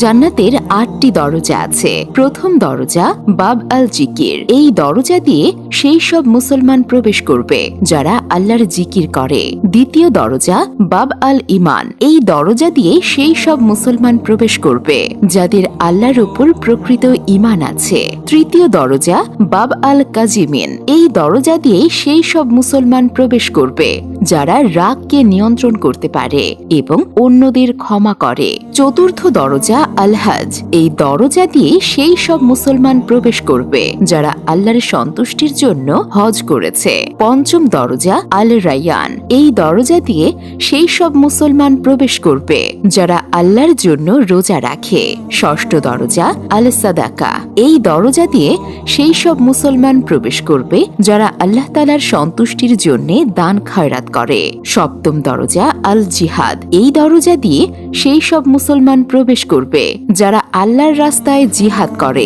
জান্নাতের ৮টি দরজা আছে। প্রথম দরজা বাব আল জিকির। এই দরজা দিয়ে সেই সব মুসলমান প্রবেশ করবে যারা আল্লাহর জিকির করে। দ্বিতীয় দরজা বাব আল ইমান। এই দরজা দিয়ে সেই সব মুসলমান প্রবেশ করবে যাদের আল্লাহর উপর প্রকৃত ইমান আছে। তৃতীয় দরজা বাব আল কাজিমিন। এই দরজা দিয়ে সেই সব মুসলমান প্রবেশ করবে যারা রাগকে নিয়ন্ত্রণ করতে পারে এবং অন্যদের ক্ষমা করে। চতুর্থ দরজা আল হজ। এই দরজা দিয়ে সেই সব মুসলমান প্রবেশ করবে যারা আল্লাহর সন্তুষ্টির জন্য হজ করেছে। পঞ্চম দরজা আল রায়ান। এই দরজা দিয়ে সেই সব মুসলমান প্রবেশ করবে যারা আল্লাহর জন্য রোজা রাখে। ষষ্ঠ দরজা আল সাদাকা। এই দরজা দিয়ে সেই সব মুসলমান প্রবেশ করবে যারা আল্লাহ তাআলার সন্তুষ্টির জন্য দান খয়রাত করে। সপ্তম দরজা আল জিহাদ। এই দরজা দিয়ে সেই সব মুসলমান প্রবেশ করবে যারা আল্লাহর রাস্তায় জিহাদ করে।